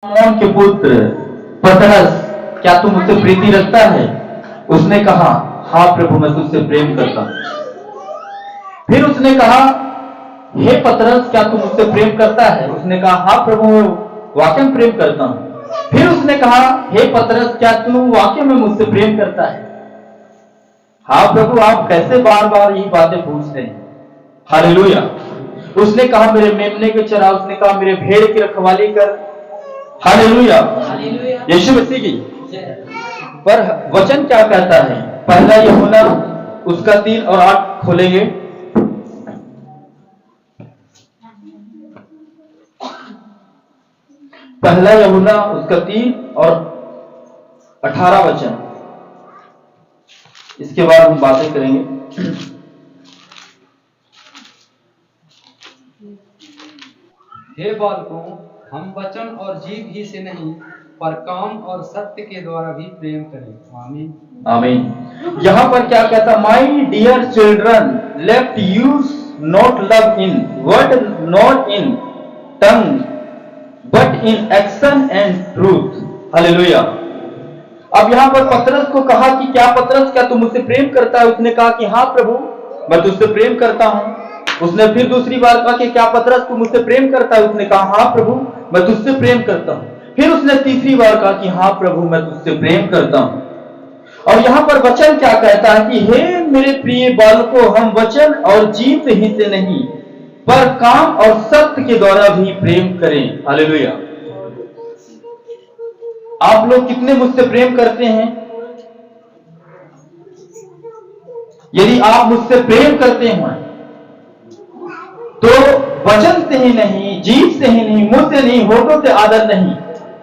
शिमोन के पुत्र पतरस, क्या तू मुझसे प्रीति रखता है? उसने कहा, हाँ प्रभु, मैं तुझसे प्रेम करता हूं। फिर उसने कहा, हे पतरस, क्या तू मुझसे प्रेम करता है? उसने कहा, हाँ प्रभु, वाकई में प्रेम करता हूं। फिर उसने कहा, हे पतरस, क्या तू वाकई में मुझसे प्रेम करता है? हाँ प्रभु, आप कैसे बार बार यही बातें पूछते हैं? हालेलुया। उसने कहा, मेरे मेमने को चरा। उसने कहा, मेरे भेड़ की रखवाली कर। हालेलुया, यीशु मसीह की। पर वचन क्या कहता है? पहला यूहन्ना उसका 3 और 8 खोलेंगे। पहला यूहन्ना उसका 3 और 18 वचन, इसके बाद हम बातें करेंगे। हे बालकों, हम वचन और जीव ही से नहीं पर काम और सत्य के द्वारा भी प्रेम करें। आमीन आमीन। यहां पर क्या कहता? My dear children, let you not love in word, not in tongue, but in action and truth. Hallelujah. अब यहां पर पतरस को कहा कि क्या पतरस, क्या तू मुझसे प्रेम करता है? उसने कहा कि हाँ प्रभु, मैं तुझसे प्रेम करता हूं। उसने फिर दूसरी बार कहा कि क्या पतरस, तू मुझसे प्रेम करता है? उसने कहा, हाँ प्रभु, मैं तुझसे प्रेम करता हूं। फिर उसने तीसरी बार कहा कि हाँ प्रभु, मैं तुझसे प्रेम करता हूं। और यहां पर वचन क्या कहता है कि हे मेरे प्रिय बालकों, हम वचन और जीव ही से नहीं पर काम और सत्य के द्वारा भी प्रेम करें। हालेलुया। आप लोग कितने मुझसे प्रेम करते हैं? यदि आप मुझसे प्रेम करते हैं तो वचन से ही नहीं, जीव से ही नहीं, मुंह से नहीं, होठों से आदर नहीं,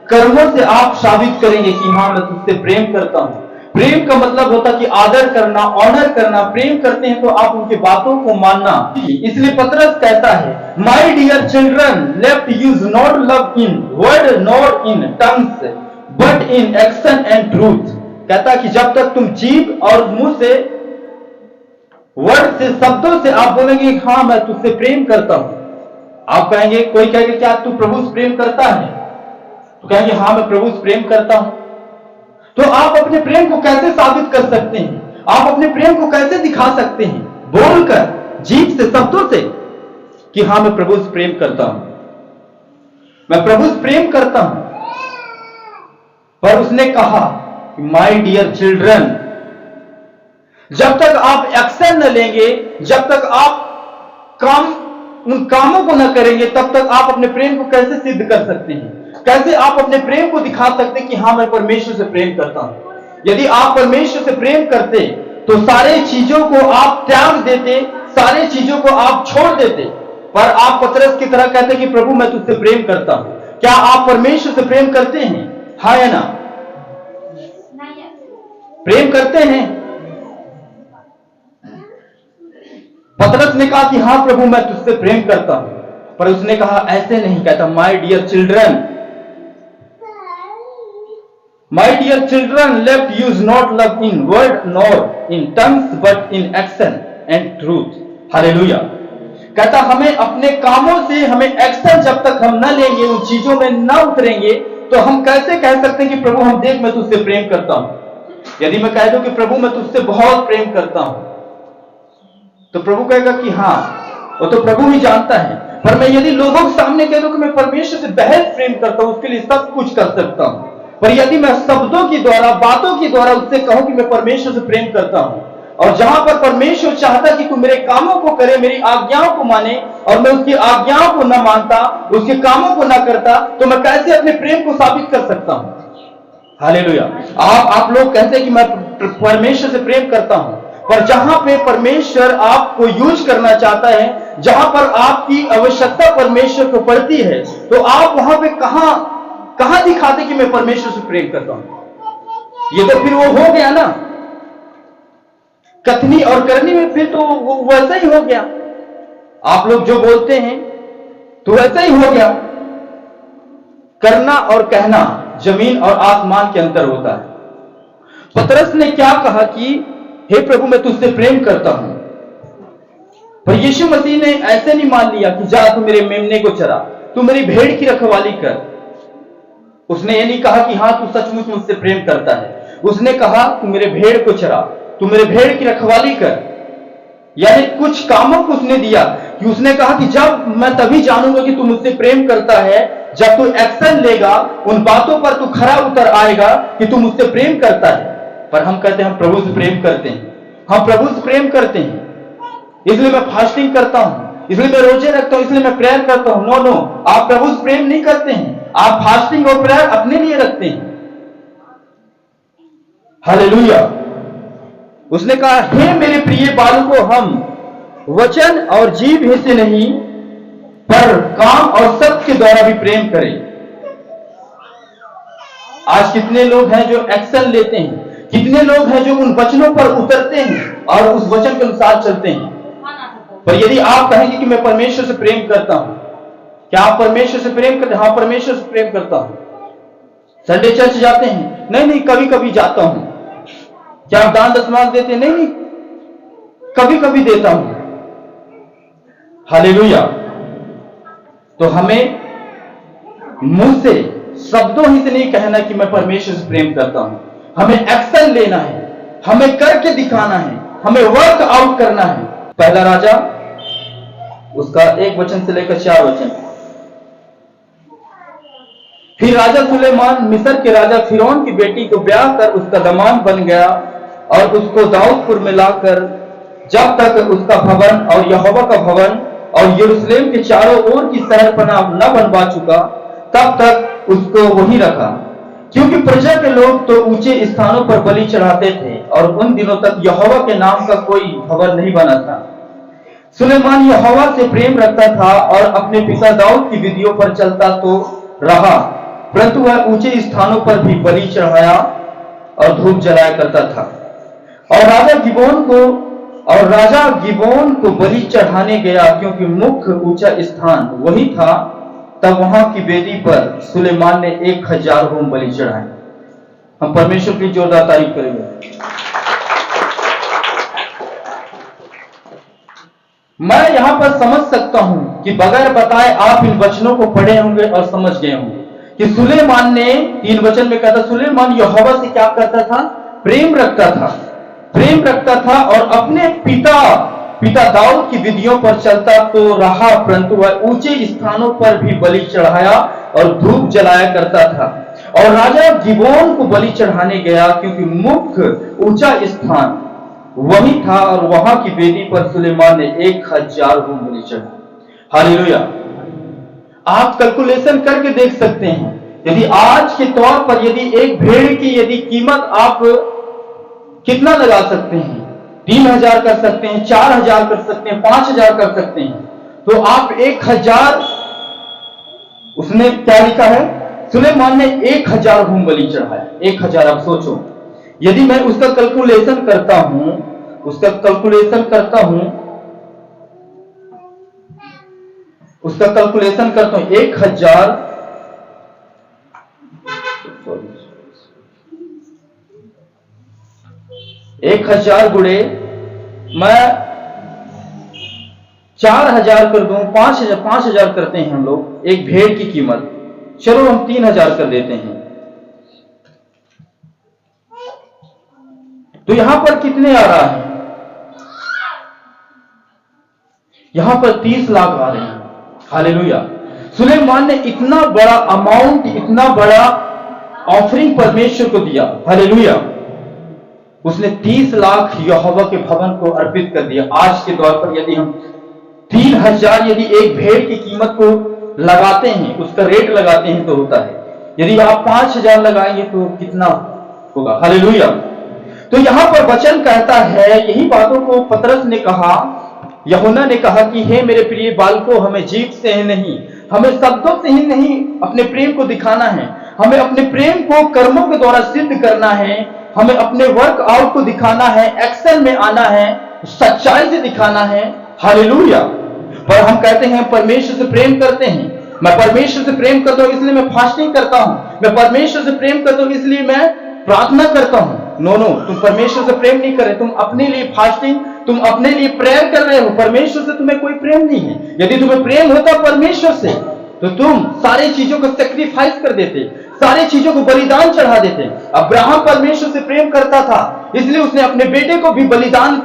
कर्मों से आप साबित करेंगे कि हाँ मैं तुझसे प्रेम करता हूं। प्रेम का मतलब होता है कि आदर करना, ऑनर करना। प्रेम करते हैं तो आप उनकी बातों को मानना। इसलिए पतरस कहता है, my dear children, let you not love in word not in tongues but in action and truth. कहता है कि जब तक तुम जीभ और मुंह से, वर्ड से, शब्दों से आप बोलेंगे हाँ मैं तुझसे प्रेम करता हूं। आप कहेंगे, कोई कहेगा क्या तू प्रभु से प्रेम करता है? तो कहेंगे हाँ मैं प्रभु से प्रेम करता हूं। तो आप अपने प्रेम को कैसे साबित कर सकते हैं? आप अपने प्रेम को कैसे दिखा सकते हैं? बोलकर, जीभ से, शब्दों से कि हाँ मैं प्रभु से प्रेम करता हूं, मैं प्रभु से प्रेम करता हूं। पर उसने कहा, माय डियर चिल्ड्रन, जब तक आप एक्शन न लेंगे, जब तक आप उन कामों को न करेंगे, तब तक आप अपने प्रेम को कैसे सिद्ध कर सकते हैं? कैसे आप अपने प्रेम को दिखा सकते हैं कि हाँ मैं परमेश्वर से प्रेम करता हूं? यदि आप परमेश्वर से प्रेम करते तो सारे चीजों को आप त्याग देते, सारे चीजों को आप छोड़ देते। पर आप पतरस की तरह कहते कि प्रभु मैं तुझसे प्रेम करता हूं। क्या आप परमेश्वर से प्रेम करते हैं? हाँ या ना? प्रेम करते हैं? पतरस ने कहा कि हाँ प्रभु मैं तुझसे प्रेम करता हूं। पर उसने कहा ऐसे नहीं, कहता my dear children, my dear children, let you not love in word not in tongues but in action and truth. Hallelujah. कहता हमें अपने कामों से, हमें एक्शन जब तक हम न लेंगे, उन चीजों में न उतरेंगे, तो हम कैसे कह सकते हैं कि प्रभु हम देख मैं तुझसे प्रेम करता हूं। यदि मैं कह दूं कि प्रभु मैं तुझसे बहुत प्रेम करता हूं, तो प्रभु कहेगा कि हाँ, वो तो प्रभु ही जानता है। पर मैं यदि लोगों के सामने कह दूं कि मैं परमेश्वर से बेहद प्रेम करता हूं, उसके लिए सब कुछ कर सकता हूं, पर यदि मैं शब्दों के द्वारा, बातों के द्वारा उससे कहूं कि मैं परमेश्वर से प्रेम करता हूं, और जहां पर परमेश्वर चाहता कि तू मेरे कामों को करे, मेरी आज्ञाओं को माने, और मैं उसकी आज्ञाओं को न मानता, उसके कामों को न करता, तो मैं कैसे अपने प्रेम को साबित कर सकता हूं? हालेलुया। आप लोग कहते हैं कि मैं परमेश्वर से प्रेम करता हूं, पर जहां पे परमेश्वर आपको यूज करना चाहता है, जहां पर आपकी आवश्यकता परमेश्वर को पड़ती है, तो आप वहां पे कहां दिखाते कि मैं परमेश्वर से प्रेम करता हूं? ये तो फिर वो हो गया ना, कथनी और करनी में, फिर तो वो वैसा ही हो गया। आप लोग जो बोलते हैं तो वैसा ही हो गया। करना और कहना जमीन और आसमान के अंतर होता है। पतरस ने क्या कहा कि हे प्रभु मैं तुझसे प्रेम करता हूं, पर यीशु मसीह ने ऐसे नहीं मान लिया कि जा तू मेरे मेमने को चरा, तू मेरी भेड़ की रखवाली कर। उसने ये नहीं कहा कि हाँ तू सचमुच मुझसे प्रेम करता है। उसने कहा तू मेरे भेड़ को चरा, तू मेरे भेड़ की रखवाली कर। यानी कुछ कामों को उसने दिया कि उसने कहा कि जब मैं तभी जानूंगा कि तू मुझसे प्रेम करता है जब तू एक्शन लेगा, उन बातों पर तू खरा उतर आएगा कि तू मुझसे प्रेम करता है। पर हम कहते हैं हम प्रभु से प्रेम करते हैं, हम प्रभु से प्रेम करते हैं, इसलिए मैं फास्टिंग करता हूं, इसलिए मैं रोजे रखता हूं, इसलिए मैं प्रेयर करता हूं। नो नो, आप प्रभु से प्रेम नहीं करते हैं, आप फास्टिंग और प्रेयर अपने लिए रखते हैं। हालेलुया। उसने कहा हे मेरे प्रिय बालकों, हम वचन और जीभ ही से नहीं पर काम और सत्य के द्वारा भी प्रेम करें। आज कितने लोग हैं जो एक्शन लेते हैं, कितने लोग हैं जो उन वचनों पर उतरते हैं और उस वचन के अनुसार चलते हैं। पर यदि आप कहेंगे कि मैं परमेश्वर से प्रेम करता हूं, क्या आप परमेश्वर से प्रेम करते हैं? हाँ, परमेश्वर से प्रेम करता हूं। संडे चर्च जाते हैं? नहीं नहीं, कभी कभी जाता हूं। क्या आप दान दशमांश देते हैं? नहीं नहीं, कभी कभी देता हूं। हालेलुया। तो हमें मुंह से, शब्दों ही से नहीं कहना कि मैं परमेश्वर से प्रेम करता हूं, हमें एक्शन लेना है, हमें करके दिखाना है, हमें वर्क आउट करना है। पहला राजा उसका 1 वचन से लेकर 4 वचन। फिर राजा सुलेमान मिस्र के राजा फिरौन की बेटी को ब्याह कर उसका दामाद बन गया और उसको दाऊदपुर में लाकर जब तक उसका भवन और यहोवा का भवन और यरूशलेम के चारों ओर की शहरपनाह न बनवा चुका, तब तक उसको वहीं रखा, क्योंकि प्रजा के लोग तो ऊंचे स्थानों पर बलि चढ़ाते थे और उन दिनों तक यहोवा के नाम का कोई भवन नहीं बना था। सुलेमान यहोवा से प्रेम रखता था और अपने पिता दाऊद की विधियों पर चलता तो रहा, परंतु वह ऊंचे स्थानों पर भी बलि चढ़ाया और धूप जलाया करता था। और राजा गिबोन को बलि चढ़ाने गया, क्योंकि मुख्य ऊंचा स्थान वही था। तब वहां की वेदी पर सुलेमान ने 1000 होम बलि चढ़ाए। हम परमेश्वर की जोरदार तारीफ करेंगे। मैं यहां पर समझ सकता हूं कि बगैर बताए आप इन वचनों को पढ़े होंगे और समझ गए होंगे कि सुलेमान ने 3 वचन में कहा था, सुलेमान यहोवा से क्या करता था? प्रेम रखता था, प्रेम रखता था और अपने पिता दाऊद की विधियों पर चलता तो रहा, परंतु वह ऊंचे स्थानों पर भी बलि चढ़ाया और धूप जलाया करता था। और राजा गिबोन को बलि चढ़ाने गया, क्योंकि मुख्य ऊंचा स्थान वही था और वहां की वेदी पर सुलेमान ने 1000 होम बलि चढ़ाए। हालेलुया। आप कैलकुलेशन करके देख सकते हैं, यदि आज के तौर पर यदि एक भेड़ की यदि कीमत आप कितना लगा सकते हैं? 3000 कर सकते हैं, 4000 कर सकते हैं, 5000 कर सकते हैं। तो आप 1000, उसने क्या लिखा है? सुलेमान ने 1000 होम बलि चढ़ाया। 1000। आप सोचो, यदि मैं उसका कैलकुलेशन करता हूं 1000 गुणे मैं 4000 कर दूं, 5000 करते हैं हम लोग एक भेड़ की कीमत। चलो हम 3000 कर देते हैं। तो यहां पर कितने आ रहा है? यहां पर 30 लाख आ रहे हैं। हालेलुया। सुलेमान ने इतना बड़ा अमाउंट, इतना बड़ा ऑफरिंग परमेश्वर को दिया। हालेलुया। उसने 30 लाख यहोवा के भवन को अर्पित कर दिया। आज के दौर पर यदि हम 3000 यदि एक भेड़ की कीमत को लगाते हैं, उसका रेट लगाते हैं तो होता है। यदि आप 5000 लगाएंगे तो कितना होगा? हालेलुया। तो यहां पर वचन कहता है, यही बातों को पतरस ने कहा, यूहन्ना ने कहा कि हे मेरे प्रिय बालकों, हमें जीभ से ही नहीं, हमें शब्दों से ही नहीं अपने प्रेम को दिखाना है, हमें अपने प्रेम को कर्मों के द्वारा सिद्ध करना है, हमें अपने वर्क आउट को दिखाना है, एक्शन में आना है, सच्चाई से दिखाना है। हालेलुया। पर हम कहते हैं परमेश्वर से प्रेम करते हैं, मैं परमेश्वर से प्रेम करता हूं इसलिए मैं फास्टिंग करता हूं, मैं परमेश्वर से प्रेम करता हूं इसलिए मैं प्रार्थना करता हूं। नो, तुम परमेश्वर से प्रेम नहीं कर रहे, तुम अपने लिए फास्टिंग, तुम अपने लिए प्रेयर कर रहे हो। परमेश्वर से तुम्हें कोई प्रेम नहीं है। यदि तुम्हें प्रेम होता परमेश्वर से तो तुम सारी चीजों को सैक्रिफाइस कर देते, सारी चीजों को बलिदान चढ़ा देते हैं। अब्राहम परमेश्वर से प्रेम करता था, इसलिए उसने अपने बेटे को भी बलिदान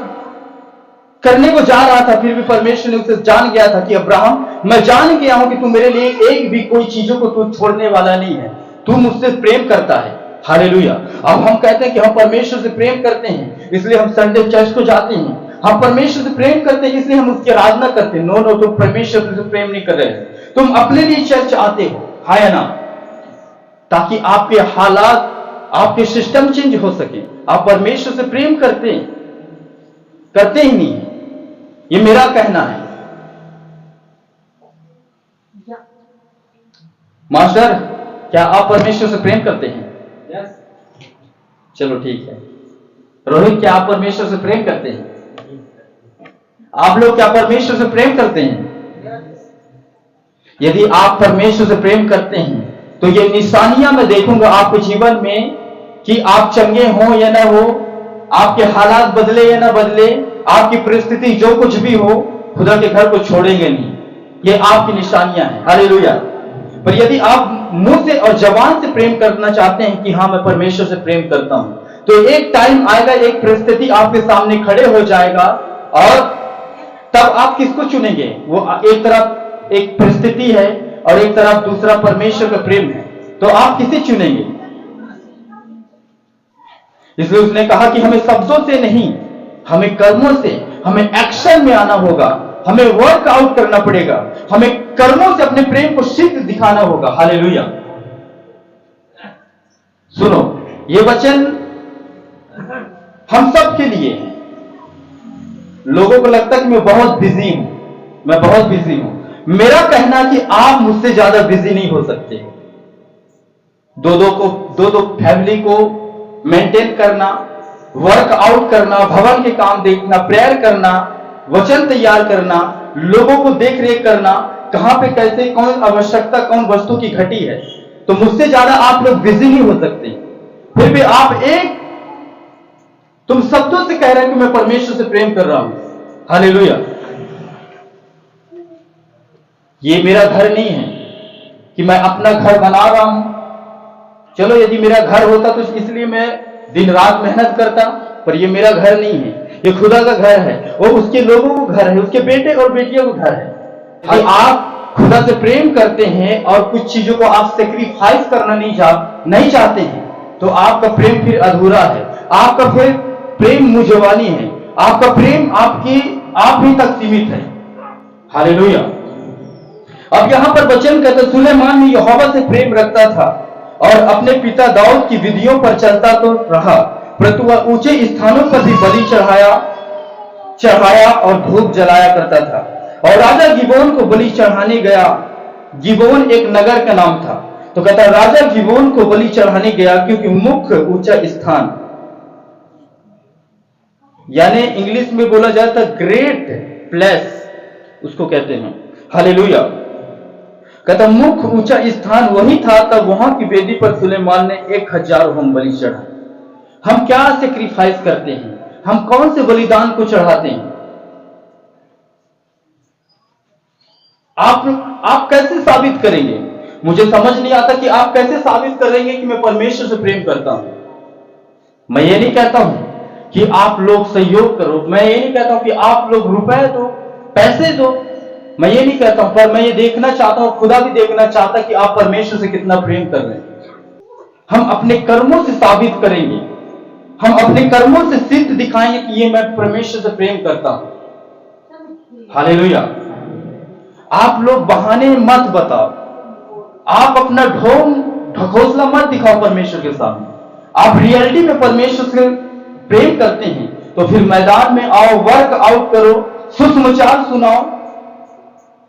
करने को जा रहा था। फिर भी परमेश्वर ने उसे जान गया था कि अब्राहम, मैं जान गया हूं कि तू मेरे लिए एक भी कोई चीजों को तू छोड़ने वाला नहीं है, तू मुझसे प्रेम करता है। हालेलुया। अब हम कहते हैं कि हम परमेश्वर से प्रेम करते हैं, इसलिए हम संडे चर्च को जाते हैं। हम परमेश्वर से प्रेम करते हैं, इसलिए हम उसकी आराधना करते हैं। नो नो, तुम परमेश्वर से प्रेम नहीं कर रहे, तुम अपने लिए चर्च आते हो, है ना, ताकि आपके हालात, आपके सिस्टम चेंज हो सके। आप परमेश्वर से प्रेम करते ही नहीं, ये मेरा कहना है। मास्टर, क्या आप परमेश्वर से प्रेम करते हैं? यस। चलो ठीक है। रोहित, क्या आप परमेश्वर से प्रेम करते हैं? आप लोग क्या परमेश्वर से प्रेम करते हैं? यदि आप परमेश्वर से प्रेम करते हैं तो ये निशानियां मैं देखूंगा आपके जीवन में, कि आप चंगे हो या ना हो, आपके हालात बदले या ना बदले, आपकी परिस्थिति जो कुछ भी हो, खुदा के घर को छोड़ेंगे नहीं। ये आपकी निशानियां हैं। हालेलुया। पर यदि आप मुंह से और जबान से प्रेम करना चाहते हैं कि हाँ मैं परमेश्वर से प्रेम करता हूं, तो एक टाइम आएगा, एक परिस्थिति आपके सामने खड़े हो जाएगा, और तब आप किसको चुनेंगे? वो एक तरफ एक परिस्थिति है और एक तरफ दूसरा परमेश्वर का प्रेम है, तो आप किसे चुनेंगे? इसलिए उसने कहा कि हमें शब्दों से नहीं, हमें कर्मों से, हमें एक्शन में आना होगा, हमें वर्कआउट करना पड़ेगा, हमें कर्मों से अपने प्रेम को सिद्ध दिखाना होगा। हालेलुया। सुनो, ये वचन हम सब के लिए है। लोगों को लगता है कि मैं बहुत बिजी हूं, मैं बहुत बिजी हूं। मेरा कहना कि आप मुझसे ज्यादा बिजी नहीं हो सकते। दो फैमिली को मेंटेन करना, वर्कआउट करना, भवन के काम देखना, प्रेयर करना, वचन तैयार करना, लोगों को देख रेख करना, कहां पे कैसे कौन आवश्यकता, कौन वस्तु की घटी है, तो मुझसे ज्यादा आप लोग बिजी नहीं हो सकते। फिर भी आप तुम शब्दों से कह रहे हैं कि मैं परमेश्वर से प्रेम कर रहा हूं। हालेलुया। ये मेरा घर नहीं है कि मैं अपना घर बना रहा हूं। चलो, यदि मेरा घर होता तो इसलिए मैं दिन रात मेहनत करता, पर ये मेरा घर नहीं है, ये खुदा का घर है, वो उसके लोगों को घर है, उसके बेटे और बेटियों को घर है। यदि आप खुदा से प्रेम करते हैं और कुछ चीजों को आप सेक्रीफाइस करना नहीं चाहते हैं, तो आपका प्रेम फिर अधूरा है। आपका फिर प्रेम मुझवानी है, आपका प्रेम आप ही तक सीमित है। हालेलुया। अब यहां पर वचन कहते, सुलेमान भी यहोवा से प्रेम रखता था और अपने पिता दाऊद की विधियों पर चलता तो रहा, परंतु वह ऊंचे स्थानों पर भी बलि चढ़ाया और धूप जलाया करता था। और राजा गिबोन को बलि चढ़ाने गया। गिबोन एक नगर का नाम था। तो कहता राजा गिबोन को बलि चढ़ाने गया, क्योंकि मुख्य ऊंचा स्थान, यानी इंग्लिश में बोला जाए तो ग्रेट प्लेस उसको कहते हैं। हालेलुया। कहता मुख्य ऊंचा स्थान वही था, तब वहां की वेदी पर सुलेमान ने 1000 होम बलि चढ़ा। हम क्या सेक्रीफाइस करते हैं? हम कौन से बलिदान को चढ़ाते हैं? आप कैसे साबित करेंगे? मुझे समझ नहीं आता कि आप कैसे साबित करेंगे कि मैं परमेश्वर से प्रेम करता हूं। मैं ये नहीं कहता हूं कि आप लोग सहयोग करो, मैं ये नहीं कहता हूं कि आप लोग रुपए दो, पैसे दो, मैं ये नहीं कहता हूं, पर मैं ये देखना चाहता हूं, खुदा भी देखना चाहता कि आप परमेश्वर से कितना प्रेम कर रहे हैं। हम अपने कर्मों से साबित करेंगे, हम अपने कर्मों से सिद्ध दिखाएंगे कि ये मैं परमेश्वर से प्रेम करता हूं। हालेलुया। आप लोग बहाने मत बताओ, आप अपना ढोंग ढकोसला मत दिखाओ परमेश्वर के सामने। आप रियलिटी में परमेश्वर से प्रेम करते हैं तो फिर मैदान में आओ, वर्कआउट करो, सुसमाचार सुनाओ,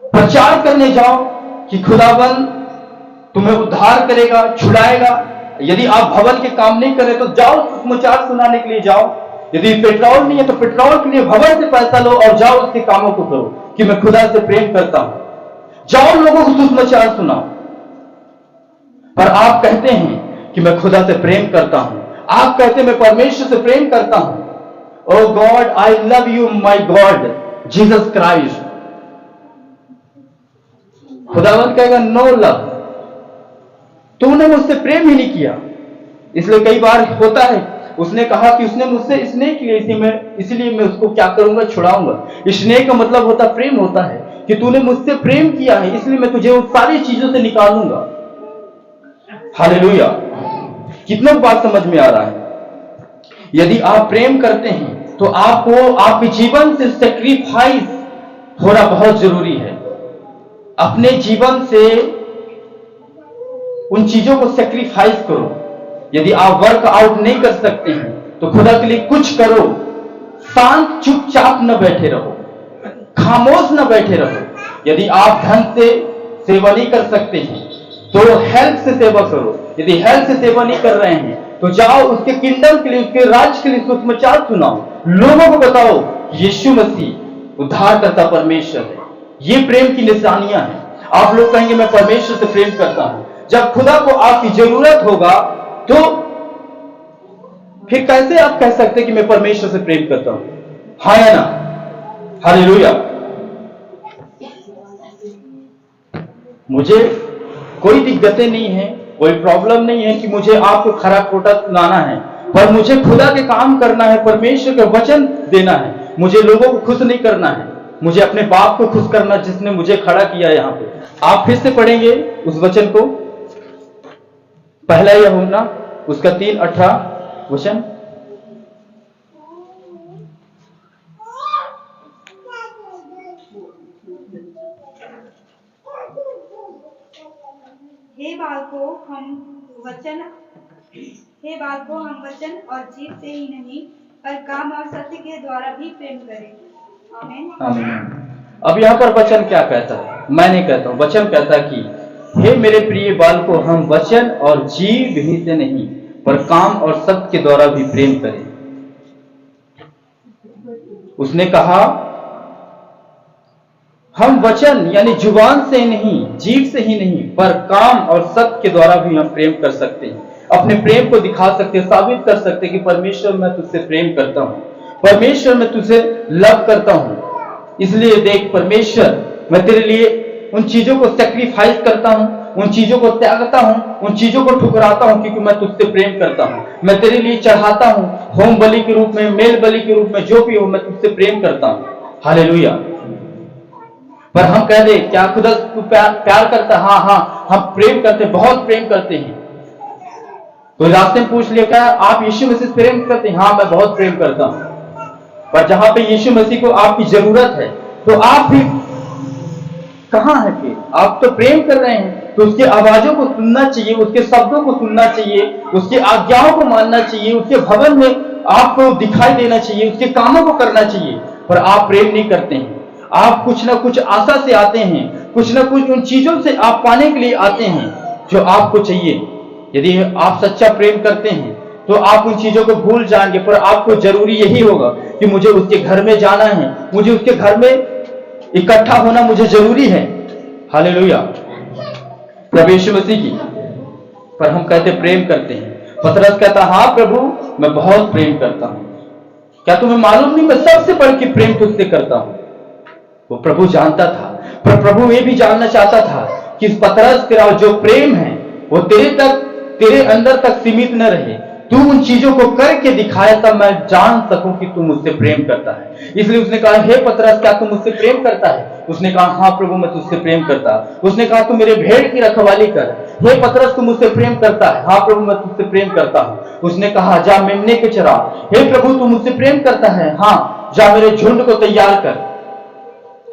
प्रचार करने जाओ कि खुदाबंद तुम्हें उद्धार करेगा, छुड़ाएगा। यदि आप भवन के काम नहीं करें तो जाओ, सुसमाचार सुनाने के लिए जाओ। यदि पेट्रोल नहीं है तो पेट्रोल के लिए भवन से पैसा लो और जाओ, उसके कामों को करो कि मैं खुदा से प्रेम करता हूं। जाओ, लोगों को सुसमाचार सुनाओ। पर आप कहते हैं कि मैं खुदा से प्रेम करता हूं, आप कहते हैं मैं परमेश्वर से प्रेम करता हूं। O God, I love you my God Jesus Christ. खुदावंद कहेगा नो लव, तूने मुझसे प्रेम ही नहीं किया। इसलिए कई बार होता है, उसने कहा कि उसने मुझसे स्नेह किया, इसलिए मैं उसको क्या करूंगा, छुड़ाऊंगा। स्नेह का मतलब होता प्रेम होता है कि तूने मुझसे प्रेम किया है, इसलिए मैं तुझे उन सारी चीजों से निकालूंगा। हालेलुया। कितना बात समझ में आ रहा है? यदि आप प्रेम करते हैं तो आपको आपके जीवन से सेक्रीफाइस होना बहुत जरूरी है। अपने जीवन से उन चीजों को सेक्रीफाइस करो। यदि आप वर्कआउट नहीं कर सकते हैं तो खुदा के लिए कुछ करो। शांत चुपचाप न बैठे रहो, खामोश न बैठे रहो। यदि आप धन से सेवा नहीं कर सकते हैं तो हेल्प से सेवा करो। यदि हेल्प से सेवा नहीं कर रहे हैं तो जाओ उसके किंगडम के लिए, उसके राज्य के लिए सुसमाचार सुनाओ। लोगों को बताओ यीशु मसीह उद्धारकर्ता परमेश्वर है। ये प्रेम की निशानियां हैं। आप लोग कहेंगे मैं परमेश्वर से प्रेम करता हूं। जब खुदा को आपकी जरूरत होगा तो फिर कैसे आप कह सकते कि मैं परमेश्वर से प्रेम करता हूं? हाँ या ना? हालेलुया। मुझे कोई दिक्कतें नहीं है, कोई प्रॉब्लम नहीं है कि मुझे आपको खरा खोटा सुनाना है, पर मुझे खुदा के काम करना है, परमेश्वर का वचन देना है। मुझे लोगों को खुश नहीं करना है, मुझे अपने बाप को खुश करना जिसने मुझे खड़ा किया यहां पे। आप फिर से पढ़ेंगे उस वचन को, पहला यूहन्ना उसका 3:18 वचन। हे बालकों हम वचन और जीव से ही नहीं पर काम और सत्य के द्वारा भी प्रेम करें। आमीन। आमीन। अब यहाँ पर वचन क्या कहता है? मैं नहीं कहता हूं, वचन कहता है कि हे मेरे प्रिय बालकों, हम वचन और जीव ही से नहीं पर काम और सत्य के द्वारा भी प्रेम करें। उसने कहा हम वचन यानी जुबान से नहीं, जीव से ही नहीं पर काम और सत्य के द्वारा भी हम प्रेम कर सकते हैं। अपने प्रेम को दिखा सकते हैं, साबित कर सकते हैं कि परमेश्वर मैं तुझसे प्रेम करता हूं, परमेश्वर मैं तुझे लव करता हूं। इसलिए देख परमेश्वर, मैं तेरे लिए उन चीजों को सेक्रीफाइस करता हूं, उन चीजों को त्यागता हूं, उन चीजों को ठुकराता हूं क्योंकि मैं तुझसे प्रेम करता हूं। मैं तेरे लिए चढ़ाता हूं होम बलि के रूप में, मेल बलि के रूप में, जो भी हो मैं तुझसे प्रेम करता हूं। हालेलुया। पर हम कह दे क्या खुदा तू प्यार करता? हाँ हम प्रेम करते, बहुत प्रेम करते हैं। तो रास्ते में पूछ लिया क्या आप यीशु मसीह से प्रेम करते हैं? हाँ मैं बहुत प्रेम करता हूं। पर जहां पे यीशु मसीह को आपकी जरूरत है तो आप भी कहां है? कि आप तो प्रेम कर रहे हैं तो उसकी आवाजों को सुनना चाहिए, उसके शब्दों को सुनना चाहिए, उसकी आज्ञाओं को मानना चाहिए, उसके भवन में आपको दिखाई देना चाहिए, उसके कामों को करना चाहिए। पर आप प्रेम नहीं करते हैं। आप कुछ ना कुछ आशा से आते हैं, कुछ ना कुछ उन चीजों से आप पाने के लिए आते हैं जो आपको चाहिए। यदि आप सच्चा प्रेम करते हैं तो आप उन चीजों को भूल जाएंगे। पर आपको जरूरी यही होगा कि मुझे उसके घर में जाना है, मुझे उसके घर में इकट्ठा होना मुझे जरूरी है। हालेलुया। प्रभु यीशु मसीह की। पर हम कहते प्रेम करते हैं। पतरस कहता हाँ प्रभु मैं बहुत प्रेम करता हूं। क्या तुम्हें मालूम नहीं मैं सबसे बढ़ के प्रेम तुझसे करता हूं? वो प्रभु जानता था, पर प्रभु ये भी जानना चाहता था कि इस पतरस तेरा जो प्रेम है वो तेरे अंदर तक सीमित न रहे। तू उन चीजों को करके दिखाया तब मैं जान सकूं कि तू मुझसे प्रेम करता है। इसलिए उसने कहा हे पतरस क्या तू मुझसे प्रेम करता है? उसने कहा हाँ प्रभु मैं तुझसे प्रेम करता। उसने कहा तू मेरे भेड़ की रखवाली कर। हे पतरस तू मुझसे प्रेम करता है? हाँ प्रभु मैं तुझसे प्रेम करता हूं। उसने कहा जा मेमने के चरा। हे प्रभु तू मुझसे प्रेम करता है? हाँ जा मेरे झुंड को तैयार कर।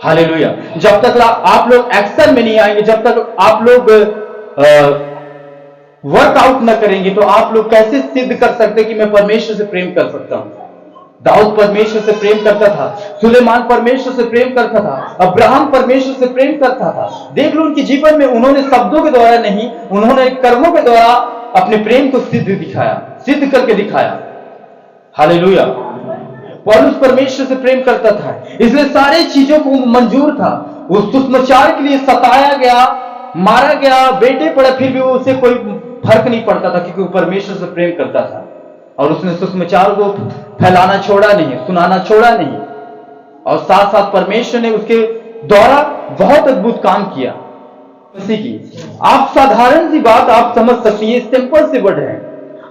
हालेलुया। जब तक आप लोग एक्शन में नहीं आएंगे, जब तक आप लोग वर्कआउट न करेंगे तो आप लोग कैसे सिद्ध कर सकते कि मैं परमेश्वर से प्रेम कर सकता हूं? दाऊद परमेश्वर से प्रेम करता था, सुलेमान परमेश्वर से प्रेम करता था, अब्राहम परमेश्वर से प्रेम करता था। देख लो उनके जीवन में उन्होंने शब्दों के द्वारा नहीं, उन्होंने कर्मों के द्वारा अपने प्रेम को सिद्ध करके दिखाया। हालेलुया। पौलुस परमेश्वर से प्रेम करता था, इसलिए सारी चीजों को मंजूर था। वो सुसमाचार के लिए सताया गया, मारा गया, बेटे पड़े, फिर भी उसे कोई फर्क नहीं पड़ता था क्योंकि वो परमेश्वर से प्रेम करता था। और उसने सुसमाचार को फैलाना छोड़ा नहीं, सुनाना छोड़ा नहीं, और साथ साथ परमेश्वर ने उसके द्वारा बहुत अद्भुत काम किया। मसीह की आप साधारण सी बात आप समझ सकती है, सिंपल सी वर्ड है।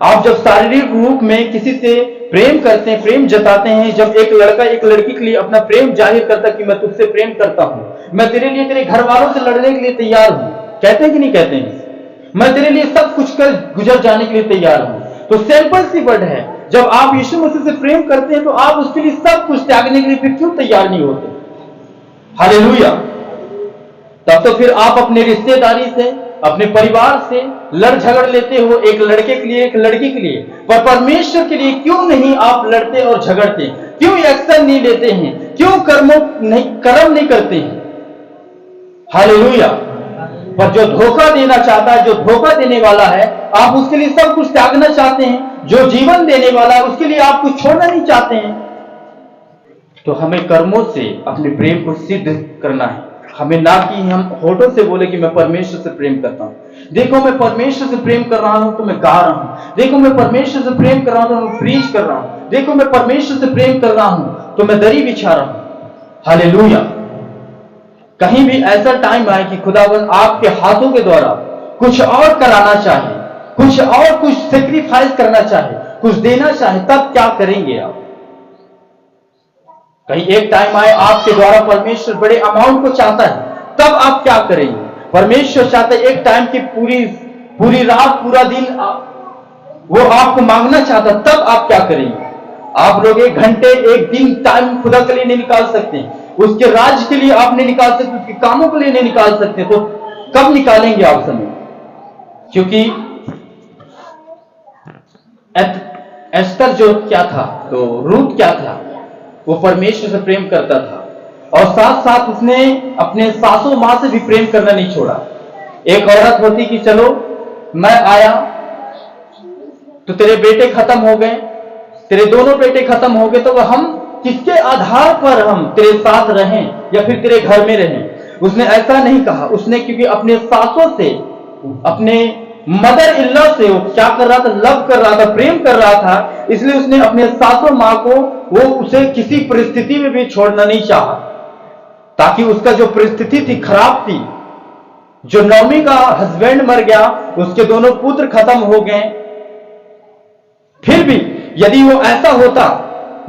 आप जब शारीरिक रूप में किसी से प्रेम करते हैं, प्रेम जताते हैं, जब एक लड़का एक लड़की के लिए अपना प्रेम जाहिर करता कि मैं तुझसे प्रेम करता हूं, मैं तेरे लिए तेरे घर वालों से लड़ने के लिए तैयार हूं, कहते हैं कि नहीं कहते हैं, मैं तेरे लिए सब कुछ कर गुजर जाने के लिए तैयार हूं। तो सिंपल सी वर्ड है, जब आप यीशु मसीह से प्रेम करते हैं तो आप उसके लिए सब कुछ त्यागने के लिए फिर क्यों तैयार नहीं होते? हालेलुया। तब तो फिर आप अपने रिश्तेदारी से, अपने परिवार से लड़ झगड़ लेते हो, एक लड़के के लिए एक लड़की के लिए, पर परमेश्वर के लिए क्यों नहीं आप लड़ते और झगड़ते? क्यों एक्शन नहीं लेते हैं? क्यों कर्म नहीं करते हैं? हालेलुया। पर जो धोखा देना चाहता है, जो धोखा देने वाला है, आप उसके लिए सब कुछ त्यागना चाहते हैं। जो जीवन देने वाला है उसके लिए आप कुछ छोड़ना नहीं चाहते हैं। तो हमें कर्मों से अपने प्रेम को सिद्ध करना है। हमें ना कि हम होठों से बोले कि मैं परमेश्वर से प्रेम करता हूं। देखो मैं परमेश्वर से प्रेम कर रहा हूं तो मैं गा रहा हूं। देखो मैं परमेश्वर से प्रेम कर रहा हूं तो मैं प्रीच कर रहा हूं। देखो मैं परमेश्वर से प्रेम कर रहा हूं तो मैं दरी बिछा रहा हूं। हालेलुया। कहीं भी ऐसा टाइम आए कि खुदावन आपके हाथों के द्वारा कुछ और कराना चाहे, कुछ सेक्रीफाइस करना चाहे, कुछ देना चाहे, तब क्या करेंगे आप? कहीं एक टाइम आए आपके द्वारा परमेश्वर बड़े अमाउंट को चाहता है, तब आप क्या करेंगे? परमेश्वर चाहते एक टाइम की पूरी रात पूरा दिन वो आपको मांगना चाहता, तब आप क्या करेंगे? आप लोग 1 घंटे 1 दिन टाइम खुदा के लिए नहीं निकाल सकते, उसके राज्य के लिए आप नहीं निकाल सकते, उसके कामों के लिए नहीं निकाल सकते, तो कब निकालेंगे आप समय? क्योंकि एस्तर जो क्या था, तो रूत क्या था, वो परमेश्वर से प्रेम करता था और साथ साथ उसने अपने सासू मां से भी प्रेम करना नहीं छोड़ा। एक औरत होती कि चलो मैं आया तो तेरे बेटे खत्म हो गए, तेरे दोनों बेटे खत्म हो गए, तो हम किसके आधार पर हम तेरे साथ रहें या फिर तेरे घर में रहें? उसने ऐसा नहीं कहा। उसने क्योंकि अपने सासों से, अपने मदर इन लॉ से वो क्या कर रहा था, लव कर रहा था, प्रेम कर रहा था, इसलिए उसने अपने सासू मां को वो उसे किसी परिस्थिति में भी छोड़ना नहीं चाहा, ताकि उसका जो परिस्थिति थी खराब थी। जो नौमी का हस्बैंड मर गया, उसके दोनों पुत्र खत्म हो गए, फिर भी यदि वो ऐसा होता,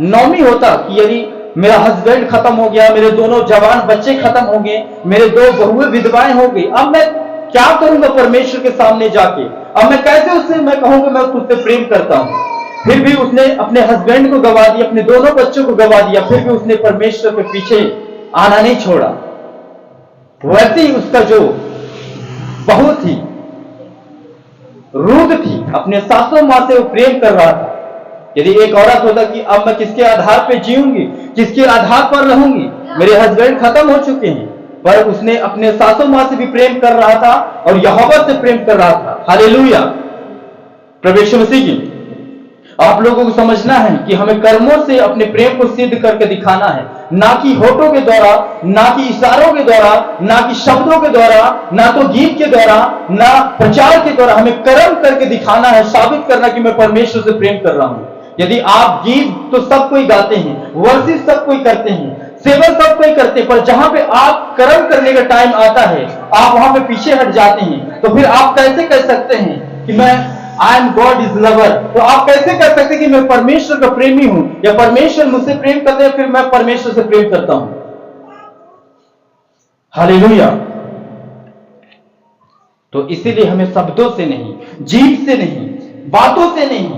नौमी होता कि यदि मेरा हस्बैंड खत्म हो गया, मेरे दोनों जवान बच्चे खत्म हो गए, मेरे 2 बहुएं विधवाएं हो गई, अब मैं क्या करूंगा परमेश्वर के सामने जाके? अब मैं कैसे उससे मैं कहूंगा मैं तुझसे प्रेम करता हूं? फिर भी उसने अपने हस्बैंड को गवा दिया, अपने दोनों बच्चों को गवा दिया, फिर भी उसने परमेश्वर के पीछे आना नहीं छोड़ा। वैसे ही उसका जो बहू थी, रूत थी, अपने सासू मां से वो प्रेम कर रहा था। यदि एक औरत होता कि अब मैं किसके आधार पर जीऊंगी, किसके आधार पर रहूंगी, मेरे हस्बैंड खत्म हो चुके हैं, पर उसने अपने सासू मां से भी प्रेम कर रहा था और यहोवा से प्रेम कर रहा था। हालेलुया। प्रभु यीशु मसीह की आप लोगों को समझना है कि हमें कर्मों से अपने प्रेम को सिद्ध करके दिखाना है, ना कि होठों के द्वारा, ना कि इशारों के द्वारा, ना कि शब्दों के द्वारा, ना तो गीत के द्वारा, ना प्रचार के द्वारा। हमें कर्म करके दिखाना है, साबित करना कि मैं परमेश्वर से प्रेम कर रहा हूं। यदि आप गीत तो सब कोई गाते हैं, वर्शिप सब कोई करते हैं, सेवा सब कोई करते हैं, पर जहां पे आप कर्म करने का टाइम आता है, आप वहां पे पीछे हट जाते हैं, तो फिर आप कैसे कह सकते हैं कि मैं I am God is lover? तो आप कैसे कह सकते हैं कि मैं परमेश्वर का प्रेमी हूं, या परमेश्वर मुझसे प्रेम करते हैं, फिर मैं परमेश्वर से प्रेम करता हूं? हालेलुया। तो इसीलिए हमें शब्दों से नहीं, जीभ से नहीं, बातों से नहीं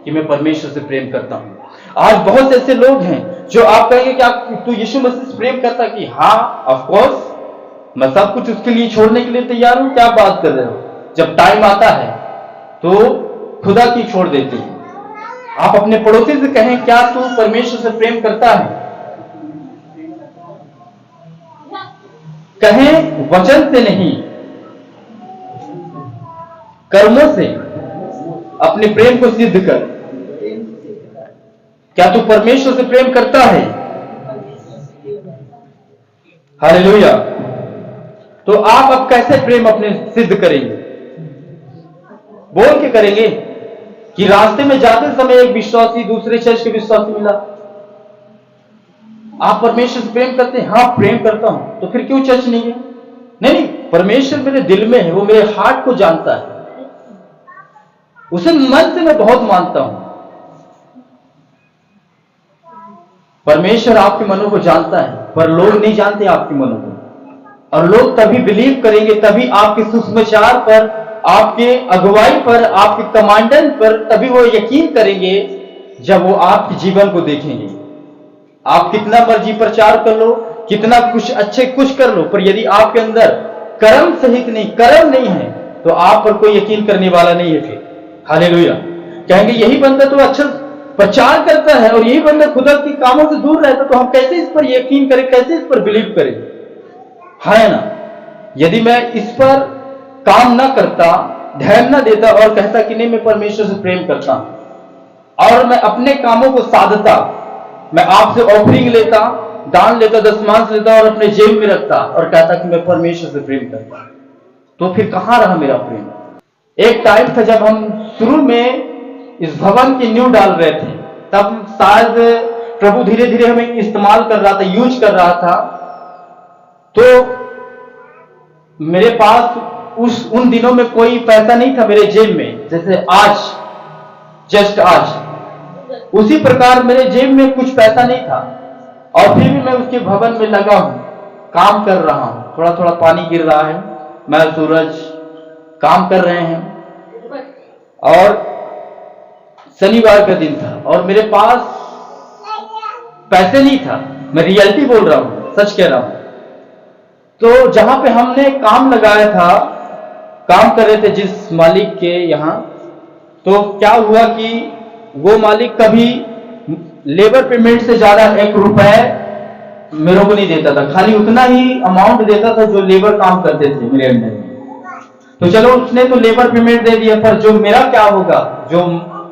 कि मैं परमेश्वर से प्रेम करता हूं। आज बहुत ऐसे लोग हैं जो आप कहेंगे कि आप तू यीशु मसीह से प्रेम करता? कि हाँ ऑफ कोर्स, मैं सब कुछ उसके लिए छोड़ने के लिए तैयार हूं। क्या बात कर रहे हो? जब टाइम आता है तो खुदा की छोड़ देते हैं। आप अपने पड़ोसी से कहें क्या तू परमेश्वर से प्रेम करता है? कहें वचन से नहीं, कर्मों से अपने प्रेम को सिद्ध कर। क्या तू परमेश्वर से प्रेम करता है? हालेलुया। तो आप अब कैसे प्रेम अपने सिद्ध करेंगे? बोल के करेंगे कि रास्ते में जाते समय एक विश्वासी दूसरे चर्च के विश्वासी मिला, आप परमेश्वर से प्रेम करते हैं? हाँ प्रेम करता हूं। तो फिर क्यों चर्च नहीं गए? नहीं, परमेश्वर मेरे दिल में है, वो मेरे हार्ट को जानता है, उसे मन से मैं बहुत मानता हूं। परमेश्वर आपके मनों को जानता है, पर लोग नहीं जानते आपके मनों को। और लोग तभी बिलीव करेंगे, तभी आपके सुसमाचार पर, आपके अगुवाई पर, आपके कमांडेंट पर तभी वो यकीन करेंगे जब वो आपके जीवन को देखेंगे। आप कितना मर्जी प्रचार कर लो, कितना कुछ अच्छे कुछ कर लो, पर यदि आपके अंदर कर्म सहित नहीं, कर्म नहीं है, तो आप पर कोई यकीन करने वाला नहीं है। फिर हालेलुया, कहेंगे यही बंदा तो अच्छा प्रचार करता है और यही बंदा खुदा के कामों से दूर रहता, तो हम कैसे इस पर यकीन करें, कैसे इस पर बिलीव करें, है ना। यदि मैं इस पर काम ना करता, ध्यान ना देता और कहता कि नहीं मैं परमेश्वर से प्रेम करता हूं, और मैं अपने कामों को साधता, मैं आपसे ऑफरिंग लेता, दान लेता, दशमांश लेता और अपने जेब में रखता और कहता कि मैं परमेश्वर से प्रेम करता, तो फिर कहां रहा मेरा प्रेम। एक टाइम था जब हम शुरू में इस भवन की नींव डाल रहे थे, तब शायद प्रभु धीरे धीरे हमें इस्तेमाल कर रहा था, यूज कर रहा था। तो मेरे पास उन दिनों में कोई पैसा नहीं था मेरे जेब में, जैसे आज, जस्ट आज उसी प्रकार मेरे जेब में कुछ पैसा नहीं था, और फिर भी मैं उसके भवन में लगा हूं, काम कर रहा हूं। थोड़ा थोड़ा पानी गिर रहा है, मैं सूरज काम कर रहे हैं। और शनिवार का दिन था और मेरे पास पैसे नहीं था, मैं रियलिटी बोल रहा हूं, सच कह रहा हूं। तो जहां पे हमने काम लगाया था, काम कर रहे थे जिस मालिक के यहां, तो क्या हुआ कि वो मालिक कभी लेबर पेमेंट से ज्यादा 1 रुपए मेरे को नहीं देता था, खाली उतना ही अमाउंट देता था जो लेबर काम करते थे मेरे अंडर में। तो चलो उसने तो लेबर पेमेंट दे दिया, पर जो मेरा क्या होगा, जो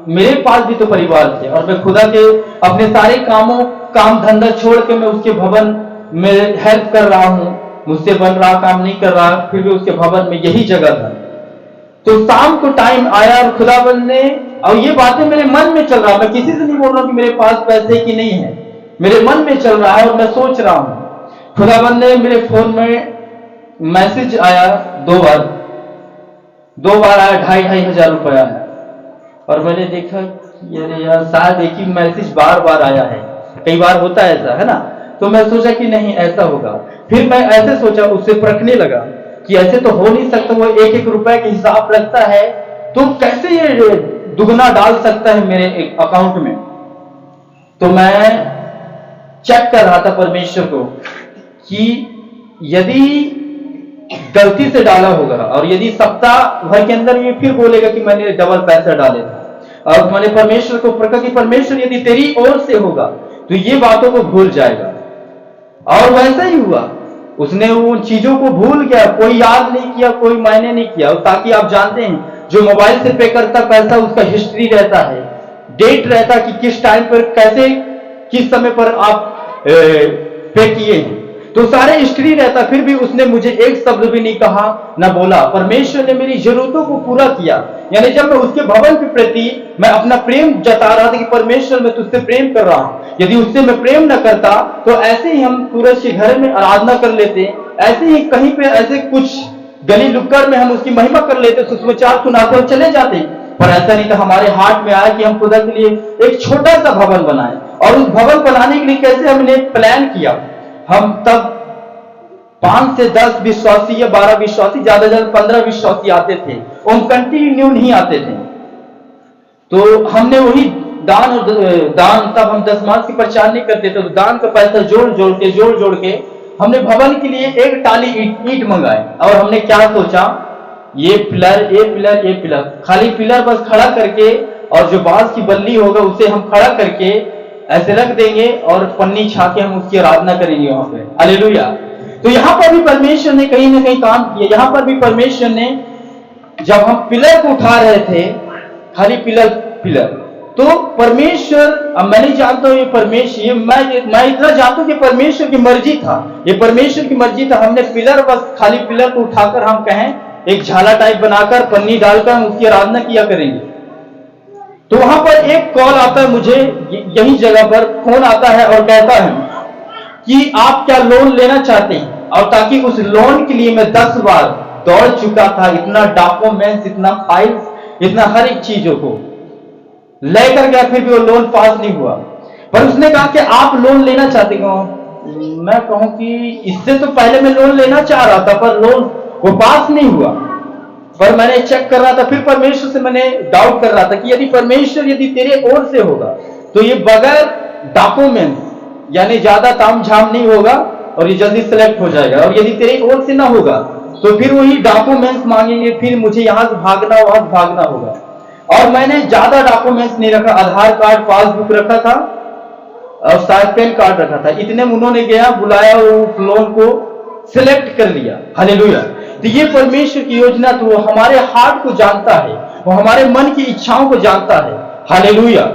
मेरे पास भी तो परिवार थे, और मैं खुदा के अपने सारे काम धंधा छोड़ के मैं उसके भवन में हेल्प कर रहा हूं, मुझसे बन रहा काम नहीं कर रहा, फिर भी उसके भवन में यही जगह था। तो शाम को टाइम आया और खुदाबंद ने, और ये बातें मेरे मन में चल रहा, मैं किसी से नहीं बोल रहा कि मेरे पास पैसे की नहीं है, मेरे मन में चल रहा है और मैं सोच रहा हूं। खुदाबंद ने मेरे फोन में मैसेज आया 2 बार आया, 2,500 हजार रुपया आया, और मैंने देखा यार शायद एक ही मैसेज बार बार आया है, कई बार होता है ऐसा, है ना। तो मैं सोचा कि नहीं ऐसा होगा, फिर मैं ऐसे सोचा, उससे परखने लगा कि ऐसे तो हो नहीं सकता, वो 1-1 रुपए के हिसाब लगता है, तो कैसे ये दुगना डाल सकता है मेरे अकाउंट में। तो मैं चेक कर रहा था परमेश्वर को कि यदि गलती से डाला होगा, और यदि सप्ताह भर के अंदर ये फिर बोलेगा कि मैंने डबल पैसा डाले था, और मैंने परमेश्वर को प्रकट कि परमेश्वर यदि तेरी ओर से होगा तो ये बातों को भूल जाएगा। और वैसा ही हुआ, उसने उन चीजों को भूल गया, कोई याद नहीं किया, कोई मायने नहीं किया। ताकि आप जानते हैं जो मोबाइल से पे करता पैसा, उसका हिस्ट्री रहता है, डेट रहता कि किस टाइम पर कैसे किस समय पर आप पे किए हैं, तो सारे हिस्ट्री रहता। फिर भी उसने मुझे एक शब्द भी नहीं कहा, ना बोला। परमेश्वर ने मेरी जरूरतों को पूरा किया। यानी जब मैं उसके भवन के प्रति मैं अपना प्रेम जता रहा था कि परमेश्वर मैं तुझसे प्रेम कर रहा हूं, यदि उससे मैं प्रेम न करता तो ऐसे ही हम सूरज के घर में आराधना कर लेते, ऐसे ही कहीं पे ऐसे कुछ गली लुक्कड़ में हम उसकी महिमा कर लेते, सुसमाचार सुनाते और चले जाते। पर ऐसा नहीं था, हमारे हार्ट में आया कि हम खुदा के लिए एक छोटा सा भवन बनाए। और उस भवन बनाने के लिए कैसे हमने प्लान किया, हम तब 5 से 10 विश्वासी या 12 विश्वासी, ज्यादा ज्यादा 15 विश्वासी आते थे, हम कंटिन्यू नहीं आते थे। तो हमने वही दान तब हम दशमांश की प्रचार नहीं करते थे, तो दान का पैसा जोड़ के हमने भवन के लिए एक टाली ईंट मंगाए। और हमने क्या सोचा, ये पिलर, खाली पिलर बस खड़ा करके, और जो बांस की बल्ली होगा उसे हम खड़ा करके ऐसे रख देंगे और पन्नी छा के हम उसकी आराधना करेंगे वहां पे। हालेलुया। तो यहाँ पर भी परमेश्वर ने कहीं ना कहीं काम किया। यहाँ पर भी परमेश्वर ने, जब हम पिलर को उठा रहे थे, खाली पिलर, तो परमेश्वर, अब मैं नहीं जानता हूं ये परमेश्वर, मैं इतना जानता हूं कि परमेश्वर की मर्जी था, ये परमेश्वर की मर्जी था। हमने पिलर, बस खाली पिलर को उठाकर हम कहें एक झाला टाइप बनाकर पन्नी डालकर हम उसकी आराधना किया करेंगे। तो वहां पर एक कॉल आता है मुझे, यही जगह पर फोन आता है और कहता है कि आप क्या लोन लेना चाहते हैं, और ताकि उस लोन के लिए मैं 10 बार दौड़ चुका था, इतना डॉक्यूमेंट्स, इतना फाइल्स, इतना हर एक चीजों को लेकर गया, फिर भी वो लोन पास नहीं हुआ। पर उसने कहा कि आप लोन लेना चाहते हो। मैं कहूं कि इससे तो पहले मैं लोन लेना चाह रहा था, पर लोन वो पास नहीं हुआ। पर मैंने चेक कर रहा था, फिर परमेश्वर से मैंने डाउट कर रहा था कि यदि परमेश्वर यदि तेरे ओर से होगा तो ये बगैर डॉक्यूमेंट्स यानी ज्यादा तामझाम नहीं होगा और ये जल्दी सिलेक्ट हो जाएगा, और यदि तेरे ओर से ना होगा तो फिर वही डॉक्यूमेंट्स मांगेंगे, फिर मुझे यहां से भागना वहां से भागना होगा। और मैंने ज्यादा डॉक्यूमेंट्स नहीं रखा, आधार कार्ड, पासबुक रखा था और शायद पैन कार्ड रखा था। इतने में उन्होंने गया, बुलाया, उस लोन को सिलेक्ट कर लिया। हालेलुया। तो ये परमेश्वर की योजना, तो वो हमारे हार्ट को जानता है, वो हमारे मन की इच्छाओं को जानता है। हालेलुया।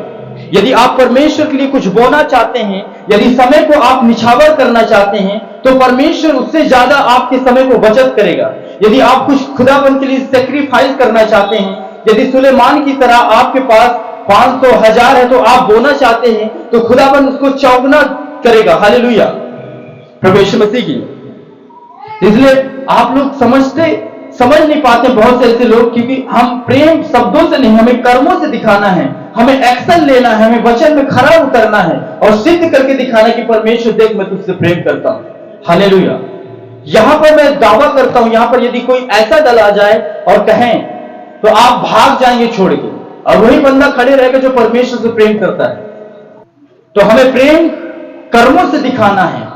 यदि आप परमेश्वर के लिए कुछ बोना चाहते हैं, यदि समय को आप निछावर करना चाहते हैं, तो परमेश्वर उससे ज्यादा आपके समय को बचत करेगा। यदि आप कुछ खुदाबंद के लिए सेक्रीफाइस करना चाहते हैं, यदि सुलेमान की तरह आपके पास 500 1000 है तो आप बोना चाहते हैं, तो खुदाबंद उसको चौगुना करेगा। हालेलुया। प्रभु यीशु मसीह की। इसलिए आप लोग समझ नहीं पाते बहुत से ऐसे लोग, क्योंकि हम प्रेम शब्दों से नहीं, हमें कर्मों से दिखाना है, हमें एक्शन लेना है, हमें वचन में खरा उतरना है और सिद्ध करके दिखाना है कि परमेश्वर देख मैं तुझसे प्रेम करता हूं। हालेलुया। यहां पर मैं दावा करता हूं, यहां पर यदि कोई ऐसा दल आ जाए और कहें तो आप भाग जाएंगे छोड़ के, और वही बंदा खड़े रहेगा जो परमेश्वर से प्रेम करता है। तो हमें प्रेम कर्मों से दिखाना है,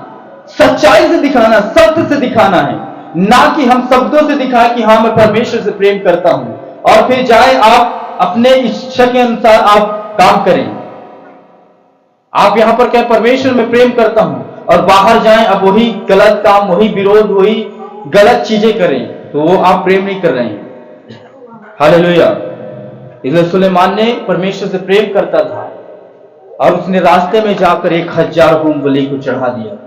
सच्चाई से दिखाना, सत्य से दिखाना है, ना कि हम शब्दों से दिखाएं कि हाँ मैं परमेश्वर से प्रेम करता हूं और फिर जाए आप अपने इच्छा के अनुसार आप काम करें। आप यहां पर क्या परमेश्वर में प्रेम करता हूं और बाहर जाएं अब वही गलत काम, वही विरोध, वही गलत चीजें करें, तो वो आप प्रेम नहीं कर रहे हैं। हालेलुया। इसलिए सुलेमान ने परमेश्वर से प्रेम करता था और उसने रास्ते में जाकर 1000 होम बलि को चढ़ा दिया।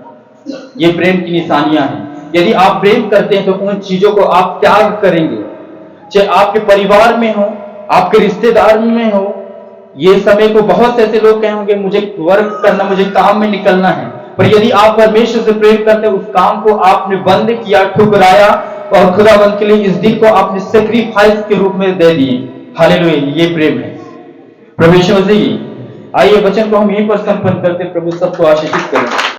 ये प्रेम की निशानियां हैं। यदि आप प्रेम करते हैं तो उन चीजों को आप त्याग करेंगे, चाहे आपके परिवार में हो, आपके रिश्तेदार में हो। ये समय को बहुत से ऐसे लोग कहेंगे मुझे वर्क करना, मुझे काम में निकलना है, पर यदि आप परमेश्वर से प्रेम करते हैं, उस काम को आपने बंद किया, ठुकराया और खुदाबंद के लिए इस दिन को आपने सेक्रीफाइस के रूप में दे दिए। हालेलुया। ये प्रेम है। प्रभु यीशु मसीह। आइए वचन को हम यहीं पर संपन्न करते, प्रभु सबको आशीषित करें।